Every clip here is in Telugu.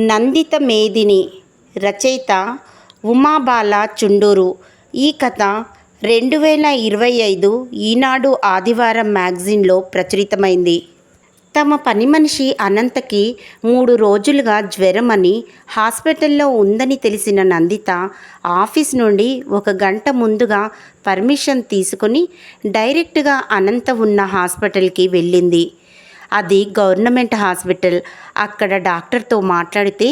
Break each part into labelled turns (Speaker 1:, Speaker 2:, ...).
Speaker 1: నందిత మేదిని. రచయిత ఉమాబాల చుండూరు. ఈ కథ 2025 ఈనాడు ఆదివారం మ్యాగజైన్లో ప్రచురితమైంది. తమ పని మనిషి అనంతకి 3 రోజులుగా జ్వరమని హాస్పిటల్లో ఉందని తెలిసిన నందిత ఆఫీస్ నుండి 1 గంట ముందుగా పర్మిషన్ తీసుకుని డైరెక్ట్గా అనంత ఉన్న హాస్పిటల్కి వెళ్ళింది. అది గవర్నమెంట్ హాస్పిటల్. అక్కడ డాక్టర్తో మాట్లాడితే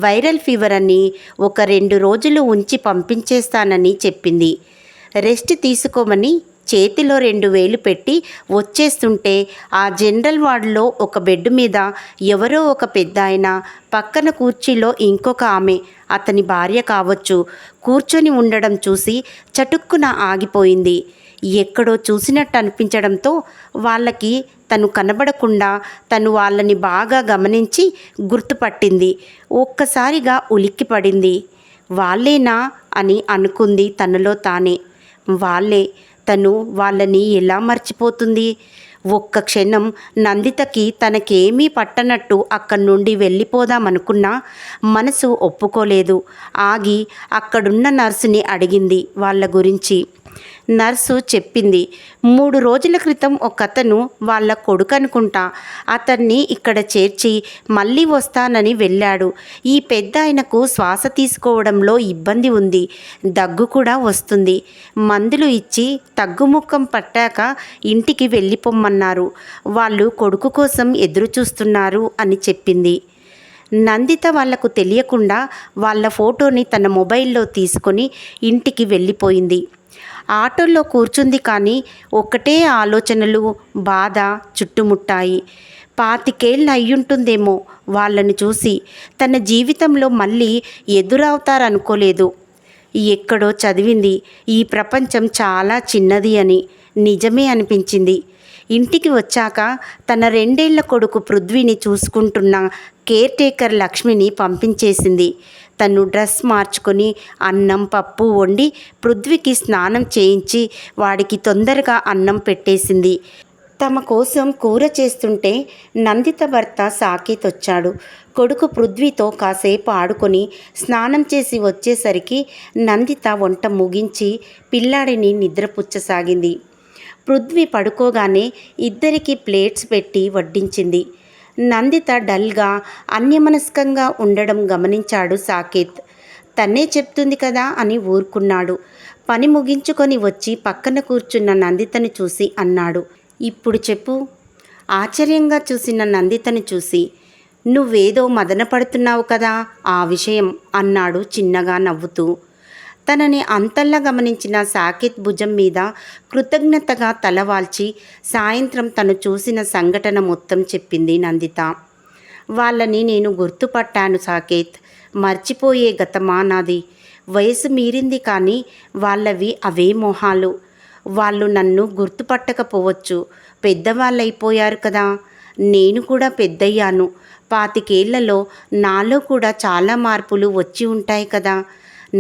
Speaker 1: వైరల్ ఫీవర్ అని 1-2 రోజులు ఉంచి పంపించేస్తానని చెప్పింది. రెస్ట్ తీసుకోమని చేతిలో 2000 పెట్టి వచ్చేస్తుంటే ఆ జనరల్ వార్డులో ఒక బెడ్ మీద ఎవరో ఒక పెద్దాయన, పక్కన కుర్చీలో ఇంకొక ఆమె, అతని భార్య కావచ్చు, కూర్చొని ఉండడం చూసి చటుక్కున ఆగిపోయింది. ఎక్కడో చూసినట్టు అనిపించడంతో వాళ్ళకి తను కనబడకుండా తను వాళ్ళని బాగా గమనించి గుర్తుపట్టింది. ఒక్కసారిగా ఉలిక్కిపడింది. వాళ్ళేనా అని అనుకుంది తనలో తానే. వాళ్ళే. తను వాళ్ళని ఎలా మర్చిపోతుంది? ఒక్క క్షణం నందితకి తనకేమీ పట్టనట్టు అక్కడి నుండి వెళ్ళిపోదామనుకున్నా మనసు ఒప్పుకోలేదు. ఆగి అక్కడున్న నర్సుని అడిగింది వాళ్ళ గురించి. నర్సు చెప్పింది. 3 రోజుల క్రితం ఒకతను వాళ్ళ కొడుకు అనుకుంటా, అతన్ని ఇక్కడ చేర్చి మళ్ళీ వస్తానని వెళ్ళాడు. ఈ పెద్ద ఆయనకు శ్వాస తీసుకోవడంలో ఇబ్బంది ఉంది, దగ్గు కూడా వస్తుంది. మందులు ఇచ్చి తగ్గుముఖం పట్టాక ఇంటికి వెళ్ళిపోమ్మన్నారు. వాళ్ళు కొడుకు కోసం ఎదురు చూస్తున్నారు అని చెప్పింది. నందిత వాళ్లకు తెలియకుండా వాళ్ళ ఫోటోని తన మొబైల్లో తీసుకొని ఇంటికి వెళ్ళిపోయింది. ఆటోలో కూర్చుంది కానీ ఒకటే ఆలోచనలు, బాధ చుట్టుముట్టాయి. 25 ఏళ్ళు అయ్యుంటుందేమో వాళ్ళని చూసి. తన జీవితంలో మళ్ళీ ఎదురవుతారనుకోలేదు. ఎక్కడో చదివింది ఈ ప్రపంచం చాలా చిన్నది అని. నిజమే అనిపించింది. ఇంటికి వచ్చాక తన 2 ఏళ్ల కొడుకు పృథ్వీని చూసుకుంటున్న కేర్ టేకర్ లక్ష్మిని పంపించేసింది. తను డ్రెస్ మార్చుకొని అన్నం పప్పు వండి పృథ్వీకి స్నానం చేయించి వాడికి తొందరగా అన్నం పెట్టేసింది. తమ కోసం కూర చేస్తుంటే నందిత భర్త సాకేత్ వచ్చాడు. కొడుకు పృథ్వీతో కాసేపు ఆడుకొని స్నానం చేసి వచ్చేసరికి నందిత వంట ముగించి పిల్లాడిని నిద్రపుచ్చసాగింది. పృథ్వీ పడుకోగానే ఇద్దరికి ప్లేట్స్ పెట్టి వడ్డించింది. నందిత డల్గా అన్యమనస్కంగా ఉండడం గమనించాడు సాకేత్. తనే చెప్తుంది కదా అని ఊరుకున్నాడు. పని ముగించుకొని వచ్చి పక్కన కూర్చున్న నందితని చూసి అన్నాడు. ఇప్పుడు చెప్పు. ఆశ్చర్యంగా చూసిన నందితని చూసి, నువ్వేదో మదన పడుతున్నావు కదా ఆ విషయం అన్నాడు చిన్నగా నవ్వుతూ. తనని అంతల్లా గమనించిన సాకేత్ భుజం మీద కృతజ్ఞతగా తలవాల్చి సాయంత్రం తను చూసిన సంఘటన మొత్తం చెప్పింది నందిత. వాళ్ళని నేను గుర్తుపట్టాను సాకేత్. మర్చిపోయే గతమా నాది. వయసు మీరింది కానీ వాళ్ళవి అవే మొహాలు. వాళ్ళు నన్ను గుర్తుపట్టకపోవచ్చు, పెద్దవాళ్ళైపోయారు కదా. నేను కూడా పెద్దయ్యాను. 25 ఏళ్లలో నాలో కూడా చాలా మార్పులు వచ్చి ఉంటాయి కదా.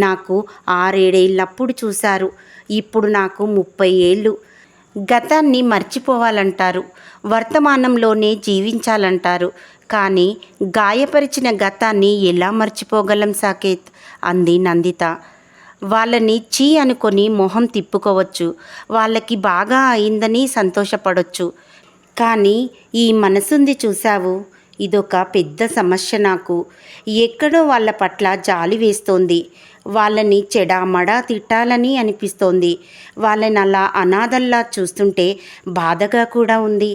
Speaker 1: నాకు 6-7 ఏళ్ళప్పుడు చూశారు. ఇప్పుడు నాకు 30 ఏళ్ళు. గతాన్ని మర్చిపోవాలంటారు, వర్తమానంలోనే జీవించాలంటారు. కానీ గాయపరిచిన గతాన్ని ఎలా మర్చిపోగలం సాకేత్ అంది నందిత. వాళ్ళని చీ అనుకొని మొహం తిప్పుకోవచ్చు, వాళ్ళకి బాగా అయిందని సంతోషపడవచ్చు. కానీ ఈ మనసుంది చూశావు, ఇదొక పెద్ద సమస్య నాకు. ఎక్కడో వాళ్ళ పట్ల జాలి వేస్తోంది. వాళ్ళని చెడామడా తిట్టాలని అనిపిస్తోంది. వాళ్ళని అలా అనాథల్లా చూస్తుంటే బాధగా కూడా ఉంది.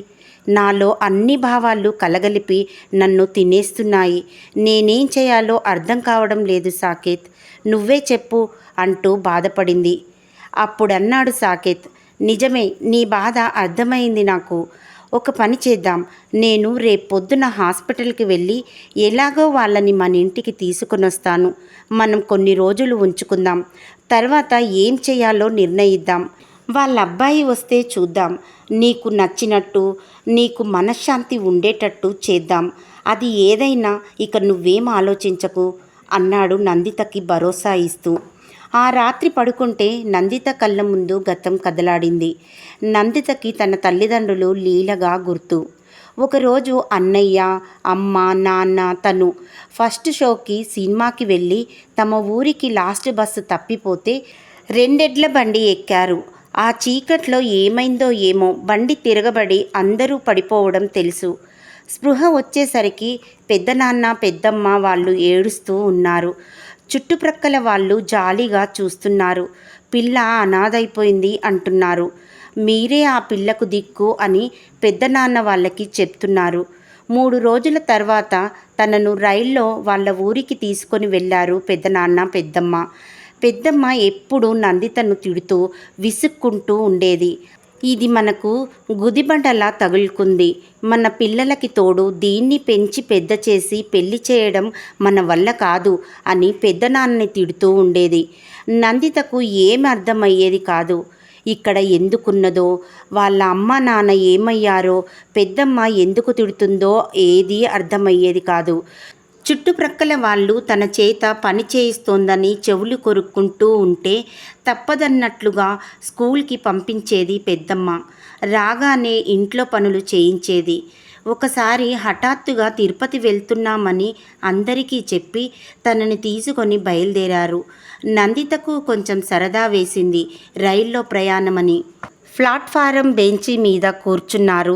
Speaker 1: నాలో అన్ని భావాలు కలగలిపి నన్ను తినేస్తున్నాయి. నేనేం చేయాలో అర్థం కావడం లేదు సాకేత్. నువ్వే చెప్పు అంటూ బాధపడింది. అప్పుడన్నాడు సాకేత్, నిజమే, నీ బాధ అర్థమైంది నాకు. ఒక పని చేద్దాం. నేను రేపొద్దున హాస్పిటల్కి వెళ్ళి ఎలాగో వాళ్ళని మన ఇంటికి తీసుకుని వస్తాను. మనం కొన్ని రోజులు ఉంచుకుందాం. తర్వాత ఏం చేయాలో నిర్ణయిద్దాం. వాళ్ళ అబ్బాయి వస్తే చూద్దాం. నీకు నచ్చినట్టు, నీకు మనశ్శాంతి ఉండేటట్టు చేద్దాం. అది ఏదైనా ఇక నువ్వేం ఆలోచించకు అన్నాడు నందితకి భరోసా ఇస్తూ. ఆ రాత్రి పడుకుంటే నందిత కళ్ళ ముందు గతం కదలాడింది. నందితకి తన తల్లిదండ్రులు లీలగా గుర్తు. ఒకరోజు అన్నయ్య, అమ్మ, నాన్న, తను ఫస్ట్ షోకి సినిమాకి వెళ్ళి తమ ఊరికి లాస్ట్ బస్సు తప్పిపోతే రెండెడ్ల బండి ఎక్కారు. ఆ చీకట్లో ఏమైందో ఏమో బండి తిరగబడి అందరూ పడిపోవడం తెలుసు. స్పృహ వచ్చేసరికి పెద్దనాన్న, పెద్దమ్మ వాళ్ళు ఏడుస్తూ ఉన్నారు. చుట్టుప్రక్కల వాళ్ళు జాలిగా చూస్తున్నారు. పిల్ల అనాథైపోయింది అంటున్నారు. మీరే ఆ పిల్లకు దిక్కు అని పెద్దనాన్న వాళ్ళకి చెప్తున్నారు. 3 రోజుల తర్వాత తనను రైల్లో వాళ్ళ ఊరికి తీసుకొని వెళ్ళారు పెద్దనాన్న, పెద్దమ్మ. పెద్దమ్మ ఎప్పుడూ నందితను తిడుతూ విసుక్కుంటూ ఉండేది. ఇది మనకు గుదిబండలా తగులుకుంది. మన పిల్లలకి తోడు దీన్ని పెంచి పెద్ద చేసి పెళ్లి చేయడం మన వల్ల కాదు అని పెద్దనాన్నని తిడుతూ ఉండేది. నందితకు ఏమి అర్థమయ్యేది కాదు. ఇక్కడ ఎందుకున్నదో, వాళ్ళ అమ్మ నాన్న ఏమయ్యారో, పెద్దమ్మ ఎందుకు తిడుతుందో ఏదీ అర్థమయ్యేది కాదు. చుట్టుప్రక్కల వాళ్ళు తన చేత పని చేయిస్తోందని చెవులు కొరుక్కుంటూ ఉంటే తప్పదన్నట్లుగా స్కూల్కి పంపించేది పెద్దమ్మ. రాగానే ఇంట్లో పనులు చేయించేది. ఒకసారి హఠాత్తుగా తిరుపతి వెళ్తున్నామని అందరికీ చెప్పి తనని తీసుకొని బయలుదేరారు. నందితకు కొంచెం సరదా వేసింది రైల్లో ప్రయాణమని. ప్లాట్ఫారం బెంచి మీద కూర్చున్నారు.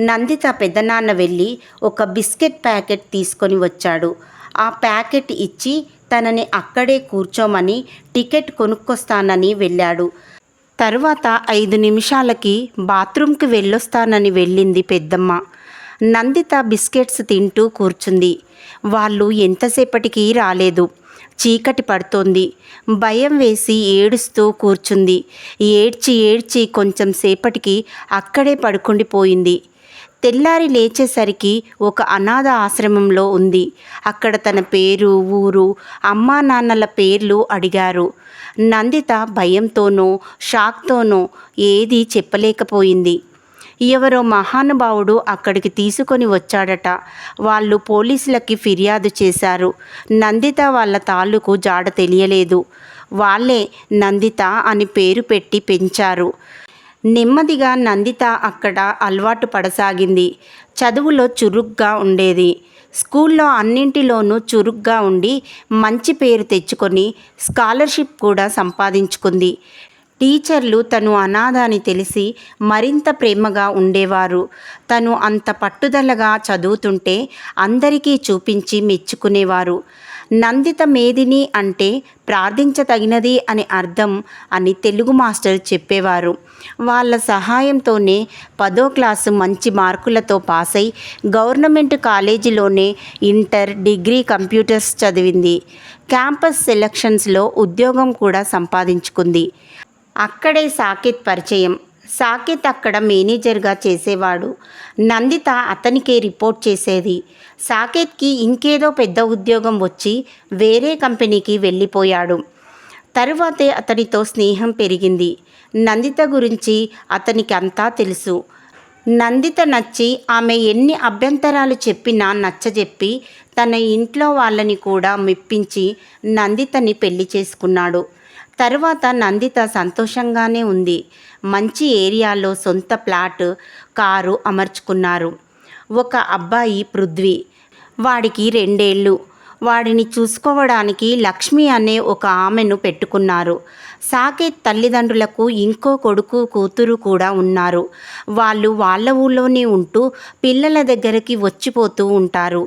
Speaker 1: నందిత పెద్దనాన్న వెళ్ళి ఒక బిస్కెట్ ప్యాకెట్ తీసుకొని వచ్చాడు. ఆ ప్యాకెట్ ఇచ్చి తనని అక్కడే కూర్చోమని టికెట్ కొనుక్కొస్తానని వెళ్ళాడు. తరువాత 5 నిమిషాలకి బాత్రూంకి వెళ్ళొస్తానని వెళ్ళింది పెద్దమ్మ. నందిత బిస్కెట్స్ తింటూ కూర్చుంది. వాళ్ళు ఎంతసేపటికి రాలేదు. చీకటి పడుతోంది. భయం వేసి ఏడుస్తూ కూర్చుంది. ఏడ్చి ఏడ్చి కొంచెం సేపటికి అక్కడే పడుకుండిపోయింది. తెల్లారి లేచేసరికి ఒక అనాథ ఆశ్రమంలో ఉంది. అక్కడ తన పేరు, ఊరు, అమ్మా నాన్నల పేర్లు అడిగారు. నందిత భయంతోనో షాక్తోనో ఏదీ చెప్పలేకపోయింది. ఎవరో మహానుభావుడు అక్కడికి తీసుకొని వచ్చాడట. వాళ్ళు పోలీసులకి ఫిర్యాదు చేశారు. నందిత వాళ్ళ తాలూకు జాడ తెలియలేదు. వాళ్ళే నందిత అని పేరు పెట్టి పెంచారు. నెమ్మదిగా నందిత అక్కడ అలవాటు పడసాగింది. చదువులో చురుగ్గా ఉండేది. స్కూల్లో అన్నింటిలోనూ చురుగ్గా ఉండి మంచి పేరు తెచ్చుకొని స్కాలర్షిప్ కూడా సంపాదించుకుంది. టీచర్లు తను అనాథ అని తెలిసి మరింత ప్రేమగా ఉండేవారు. తను అంత పట్టుదలగా చదువుతుంటే అందరికీ చూపించి మెచ్చుకునేవారు. నందిత మేదిని అంటే ప్రార్థించతగినది అని అర్థం అని తెలుగు మాస్టర్ చెప్పేవారు. వాళ్ళ సహాయంతోనే 10వ క్లాసు మంచి మార్కులతో పాస్ అయి గవర్నమెంట్ కాలేజీలోనే ఇంటర్, డిగ్రీ కంప్యూటర్స్ చదివింది. క్యాంపస్ సెలక్షన్స్లో ఉద్యోగం కూడా సంపాదించుకుంది. అక్కడే సాకేత్ పరిచయం. సాకేత్ అక్కడ మేనేజర్గా చేసేవాడు. నందిత అతనికే రిపోర్ట్ చేసేది. సాకేత్కి ఇంకేదో పెద్ద ఉద్యోగం వచ్చి వేరే కంపెనీకి వెళ్ళిపోయాడు. తరువాతే అతనితో స్నేహం పెరిగింది. నందిత గురించి అతనికి అంతా తెలుసు. నందిత నచ్చి ఆమె ఎన్ని అభ్యంతరాలు చెప్పినా నచ్చజెప్పి తన ఇంట్లో వాళ్ళని కూడా మెప్పించి నందితని పెళ్లి చేసుకున్నాడు. తరువాత నందిత సంతోషంగానే ఉంది. మంచి ఏరియాలో సొంత ఫ్లాట్, కారు అమర్చుకున్నారు. ఒక అబ్బాయి పృథ్వీ. వాడికి 2 ఏళ్ళు. వాడిని చూసుకోవడానికి లక్ష్మి అనే ఒక ఆమెను పెట్టుకున్నారు. సాకేత్ తల్లిదండ్రులకు ఇంకో కొడుకు, కూతురు కూడా ఉన్నారు. వాళ్ళు వాళ్ళ ఊళ్ళోనే ఉంటూ పిల్లల దగ్గరికి వచ్చిపోతూ ఉంటారు.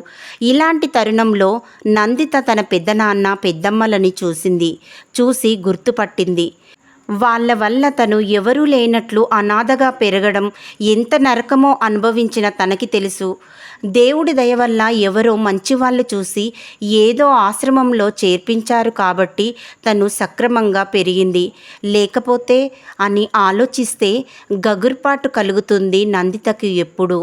Speaker 1: ఇలాంటి తరుణంలో నందిత తన పెద్దనాన్న, పెద్దమ్మలని చూసి గుర్తుపట్టింది. వాళ్ళ వల్ల తను ఎవరూ లేనట్లు అనాథగా పెరగడం ఎంత నరకమో అనుభవించిన తనకి తెలుసు. దేవుడి దయ వల్ల ఎవరో మంచివాళ్ళు చూసి ఏదో ఆశ్రమంలో చేర్పించారు కాబట్టి తను సక్రమంగా పెరిగింది. లేకపోతే అని ఆలోచిస్తే గగుర్పాటు కలుగుతుంది నందితకి ఎప్పుడు.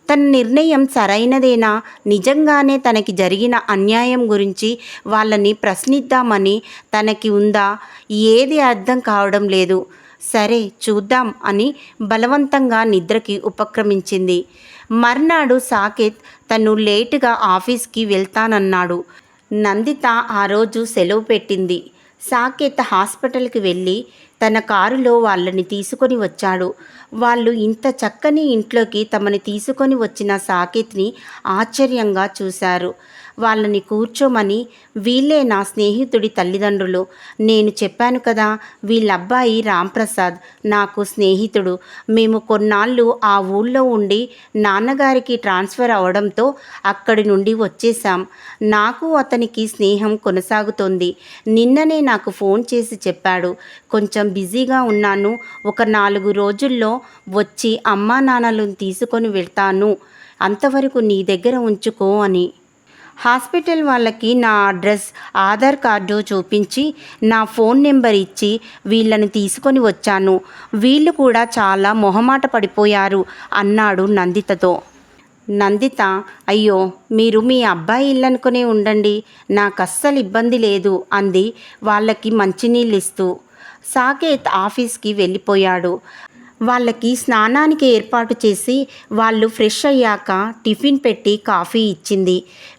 Speaker 1: తన నిర్ణయం సరైనదేనా? నిజంగానే తనకి జరిగిన అన్యాయం గురించి వాళ్ళని ప్రశ్నిద్దామని తనకి ఉందా? ఏది అర్థం కావడం లేదు. సరే చూద్దాం అని బలవంతంగా నిద్రకి ఉపక్రమించింది. మర్నాడు సాకేత్ తను లేటుగా ఆఫీస్కి వెళ్తానన్నాడు. నందిత ఆ రోజు సెలవు పెట్టింది. సాకేత్ హాస్పిటల్కి వెళ్ళి తన కారులో వాళ్ళని తీసుకొని వచ్చాడు. వాళ్ళు ఇంత చక్కని ఇంట్లోకి తమని తీసుకొని వచ్చిన సాకేత్ని ఆశ్చర్యంగా చూశారు. వాళ్ళని కూర్చోమని, వీళ్ళే నా స్నేహితుడి తల్లిదండ్రులు. నేను చెప్పాను కదా, వీళ్ళబ్బాయి రాంప్రసాద్ నాకు స్నేహితుడు. మేము కొన్నాళ్ళు ఆ ఊళ్ళో ఉండి నాన్నగారికి ట్రాన్స్ఫర్ అవడంతో అక్కడి నుండి వచ్చేసాం. నాకు అతనికి స్నేహం కొనసాగుతోంది. నిన్ననే నాకు ఫోన్ చేసి చెప్పాడు, కొంచెం బిజీగా ఉన్నాను, ఒక 4 రోజుల్లో వచ్చి అమ్మా నాన్నలను తీసుకొని వెళ్తాను, అంతవరకు నీ దగ్గర ఉంచుకో అని. హాస్పిటల్ వాళ్ళకి నా అడ్రస్, ఆధార్ కార్డు చూపించి నా ఫోన్ నెంబర్ ఇచ్చి వీళ్ళని తీసుకొని వచ్చాను. వీళ్ళు కూడా చాలా మొహమాట పడిపోయారు అన్నాడు నందితతో. నందిత, అయ్యో మీరు మీ అబ్బాయి ఇల్లనుకునే ఉండండి, నాకు అస్సలు ఇబ్బంది లేదు అంది వాళ్ళకి మంచినీళ్ళు ఇస్తూ. సాకేత్ ఆఫీస్కి వెళ్ళిపోయాడు. వాళ్ళకి స్నానానికి ఏర్పాటు చేసి వాళ్ళు ఫ్రెష్ అయ్యాక టిఫిన్ పెట్టి కాఫీ ఇచ్చింది.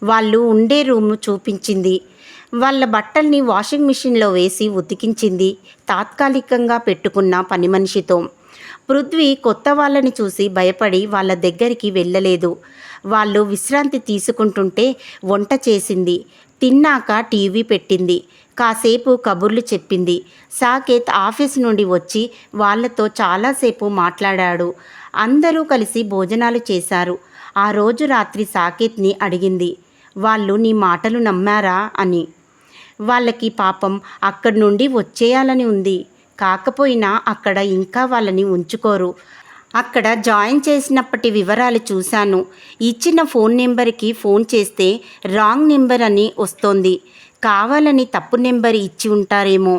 Speaker 1: వాళ్ళు ఉండే రూమ్ చూపించింది. వాళ్ళ బట్టల్ని వాషింగ్ మిషన్లో వేసి ఉతికించింది తాత్కాలికంగా పెట్టుకున్న పని మనిషితో. పృథ్వీ కొత్త వాళ్ళని చూసి భయపడి వాళ్ళ దగ్గరికి వెళ్ళలేదు. వాళ్ళు విశ్రాంతి తీసుకుంటుంటే వంట చేసింది. తిన్నాక టీవీ పెట్టింది. కాసేపు కబుర్లు చెప్పింది. సాకేత్ ఆఫీస్ నుండి వచ్చి వాళ్ళతో చాలాసేపు మాట్లాడాడు. అందరూ కలిసి భోజనాలు చేశారు. ఆ రోజు రాత్రి సాకేత్ని అడిగింది, వాళ్ళు నీ మాటలు నమ్మారా అని. వాళ్ళకి పాపం అక్కడి నుండి వచ్చేయాలని ఉంది, కాకపోయినా అక్కడ ఇంకా వాళ్ళని ఉంచుకోరు. అక్కడ జాయిన్ చేసినప్పటి వివరాలు చూశాను. ఇచ్చిన ఫోన్ నెంబర్కి ఫోన్ చేస్తే రాంగ్ నెంబర్ అని వస్తోంది. కావాలని తప్పు నెంబర్ ఇచ్చి ఉంటారేమో.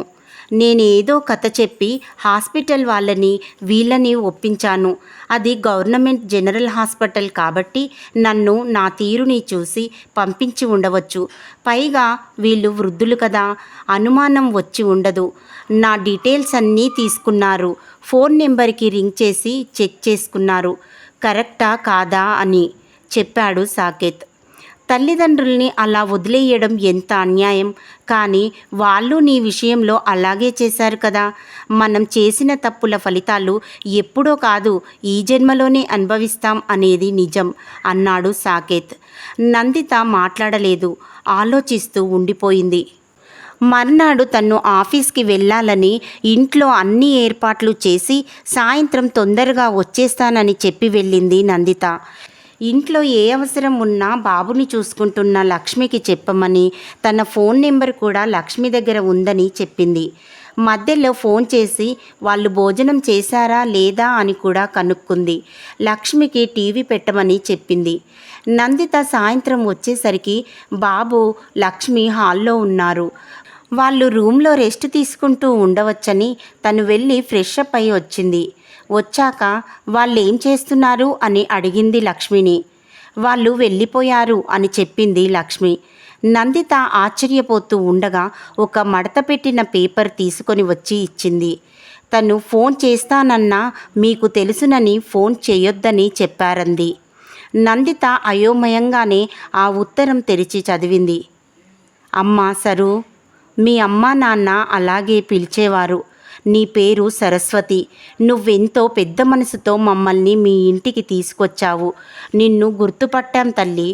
Speaker 1: నేనేదో కథ చెప్పి హాస్పిటల్ వాళ్ళని వీళ్ళని ఒప్పించాను. అది గవర్నమెంట్ జనరల్ హాస్పిటల్ కాబట్టి నన్ను నా తీరుని చూసి పంపించి ఉండవచ్చు. పైగా వీళ్ళు వృద్ధులు కదా, అనుమానం వచ్చి ఉండదు. నా డీటెయిల్స్ అన్నీ తీసుకున్నారు. ఫోన్ నెంబర్కి రింగ్ చేసి చెక్ చేసుకున్నారు, కరెక్టా కాదా అని చెప్పాడు సాకేత్. తల్లిదండ్రుల్ని అలా వదిలేయడం ఎంత అన్యాయం. కానీ వాళ్ళు నీ విషయంలో అలాగే చేశారు కదా. మనం చేసిన తప్పుల ఫలితాలు ఎప్పుడో కాదు, ఈ జన్మలోనే అనుభవిస్తాం అనేది నిజం అన్నాడు సాకేత్. నందిత మాట్లాడలేదు, ఆలోచిస్తూ ఉండిపోయింది. మర్నాడు తను ఆఫీస్కి వెళ్ళాలని ఇంట్లో అన్ని ఏర్పాట్లు చేసి సాయంత్రం తొందరగా వచ్చేస్తానని చెప్పి వెళ్ళింది నందిత. ఇంట్లో ఏ అవసరం ఉన్నా బాబుని చూసుకుంటున్న లక్ష్మికి చెప్పమని, తన ఫోన్ నెంబర్ కూడా లక్ష్మి దగ్గర ఉందని చెప్పింది. మధ్యలో ఫోన్ చేసి వాళ్ళు భోజనం చేశారా లేదా అని కూడా కనుక్కుంది. లక్ష్మికి టీవీ పెట్టమని చెప్పింది. నందిత సాయంత్రం వచ్చేసరికి బాబు, లక్ష్మి హాల్లో ఉన్నారు. వాళ్ళు రూమ్లో రెస్ట్ తీసుకుంటూ ఉండవచ్చని తను వెళ్ళి ఫ్రెష్ అప్ అయి వచ్చింది. వచ్చాక వాళ్ళు ఏం చేస్తున్నారు అని అడిగింది లక్ష్మిని. వాళ్ళు వెళ్ళిపోయారు అని చెప్పింది లక్ష్మి. నందిత ఆశ్చర్యపోతూ ఉండగా ఒక మడత పెట్టిన పేపర్ తీసుకొని వచ్చి ఇచ్చింది. తను ఫోన్ చేస్తానన్నా మీకు తెలుసునని ఫోన్ చేయొద్దని చెప్పారంది. నందిత అయోమయంగానే ఆ ఉత్తరం తెరిచి చదివింది. అమ్మా సరు, మీ అమ్మా నాన్న అలాగే పిలిచేవారు. నీ పేరు సరస్వతి. నువ్వెంతో పెద్ద మనసుతో మమ్మల్ని మీ ఇంటికి తీసుకొచ్చావు. నిన్ను గుర్తుపట్టాం తల్లి.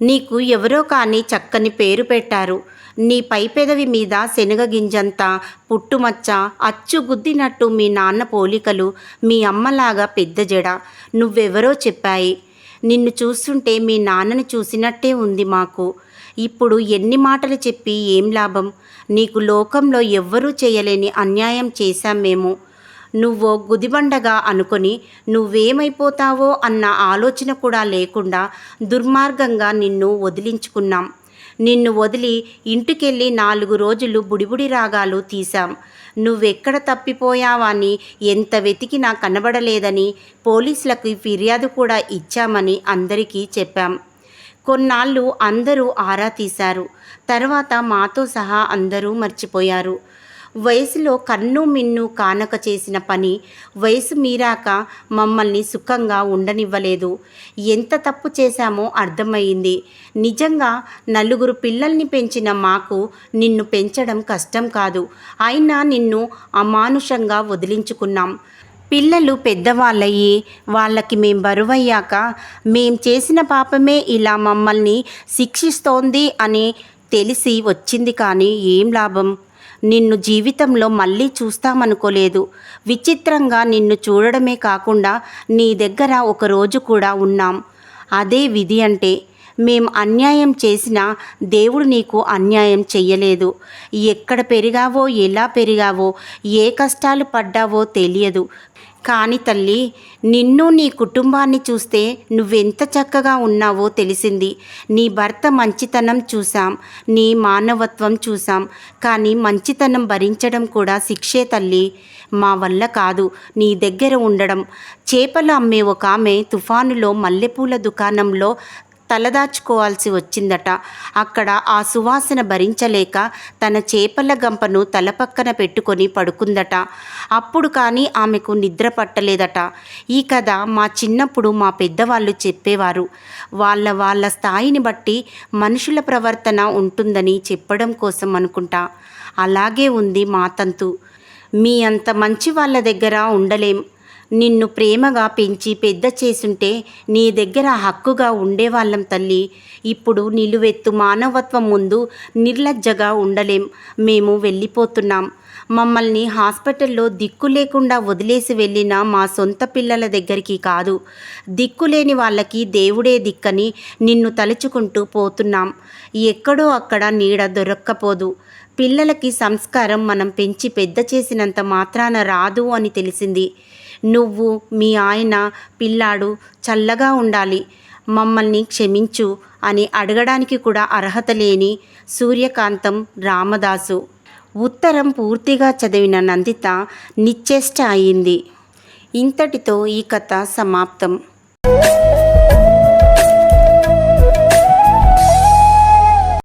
Speaker 1: నీకు ఎవరో కానీ చక్కని పేరు పెట్టారు. నీ పై పెదవి మీద శనగ గింజంత పుట్టుమచ్చ, అచ్చు గుద్దినట్టు మీ నాన్న పోలికలు, మీ అమ్మలాగా పెద్ద జడ. నువ్వెవరో చెప్పాయి. నిన్ను చూస్తుంటే మీ నాన్నని చూసినట్టే ఉంది మాకు. ఇప్పుడు ఎన్ని మాటలు చెప్పి ఏం లాభం? నీకు లోకంలో ఎవ్వరూ చేయలేని అన్యాయం చేశాం మేము. నువ్వో గుదిబండగా అనుకొని నువ్వేమైపోతావో అన్న ఆలోచన కూడా లేకుండా దుర్మార్గంగా నిన్ను వదిలించుకున్నాం. నిన్ను వదిలి ఇంటికెళ్ళి 4 రోజులు బుడిబుడి రాగాలు తీశాం. నువ్వెక్కడ తప్పిపోయావని ఎంత వెతికినా కనబడలేదని పోలీసులకు ఫిర్యాదు కూడా ఇచ్చామని అందరికీ చెప్పాం. కొన్నాళ్ళు అందరూ ఆరా తీశారు. తర్వాత మాతో సహా అందరూ మర్చిపోయారు. వయసులో కన్ను మిన్ను కానక చేసిన పని వయసు మీరాక మమ్మల్ని సుఖంగా ఉండనివ్వలేదు. ఎంత తప్పు చేశామో అర్థమయ్యింది. నిజంగా నలుగురు పిల్లల్ని పెంచిన మాకు నిన్ను పెంచడం కష్టం కాదు. అయినా నిన్ను అమానుషంగా వదిలించుకున్నాం. పిల్లలు పెద్దవాళ్ళయ్యి వాళ్ళకి మేం బరువయ్యాక మేం చేసిన పాపమే ఇలా మమ్మల్ని శిక్షిస్తోంది అని తెలిసి వచ్చింది. కానీ ఏం లాభం? నిన్ను జీవితంలో మళ్ళీ చూస్తామనుకోలేదు. విచిత్రంగా నిన్ను చూడడమే కాకుండా నీ దగ్గర ఒకరోజు కూడా ఉన్నాం. అదే విధి అంటే. మేం అన్యాయం చేసినా దేవుడు నీకు అన్యాయం చెయ్యలేదు. ఎక్కడ పెరిగావో, ఎలా పెరిగావో, ఏ కష్టాలు పడ్డావో తెలియదు. కానీ తల్లి, నిన్ను నీ కుటుంబాన్ని చూస్తే నువ్వెంత చక్కగా ఉన్నావో తెలిసింది. నీ భర్త మంచితనం చూసాం, నీ మానవత్వం చూసాం. కానీ మంచితనం భరించడం కూడా శిక్షే తల్లి. మా వల్ల కాదు నీ దగ్గర ఉండడం. చేపలు అమ్మే ఒక ఆమె తుఫానులో మల్లెపూల దుకాణంలో తలదాచుకోవాల్సి వచ్చిందట. అక్కడ ఆ సువాసన భరించలేక తన చేపల గంపను తల పక్కన పెట్టుకొని పడుకుందట. అప్పుడు కానీ ఆమెకు నిద్ర పట్టలేదట. ఈ కథ మా చిన్నప్పుడు మా పెద్దవాళ్ళు చెప్పేవారు. వాళ్ళ స్థాయిని బట్టి మనుషుల ప్రవర్తన ఉంటుందని చెప్పడం కోసం అనుకుంటా. అలాగే ఉంది మా తంతు. మీ అంత మంచి వాళ్ళ దగ్గర ఉండలేం. నిన్ను ప్రేమగా పెంచి పెద్ద చేసుంటే నీ దగ్గర హక్కుగా ఉండేవాళ్ళం తల్లి. ఇప్పుడు నిలువెత్తు మానవత్వం ముందు నిర్లజ్జగా ఉండలేం. మేము వెళ్ళిపోతున్నాం. మమ్మల్ని హాస్పిటల్లో దిక్కు లేకుండా వదిలేసి వెళ్ళిన మా సొంత పిల్లల దగ్గరికి కాదు, దిక్కులేని వాళ్ళకి దేవుడే దిక్కని నిన్ను తలుచుకుంటూ పోతున్నాం. ఎక్కడో అక్కడ నీడ దొరక్కపోదు. పిల్లలకి సంస్కారం మనం పెంచి పెద్ద చేసినంత మాత్రాన రాదు అని తెలిసింది. నువ్వు, మీ ఆయన, పిల్లాడు చల్లగా ఉండాలి. మమ్మల్ని క్షమించు అని అడగడానికి కూడా అర్హత లేని సూర్యకాంతం రామదాసు. ఉత్తరం పూర్తిగా చదివిన నందిత నిశ్చేష్ట అయింది. ఇంతటితో ఈ కథ సమాప్తం.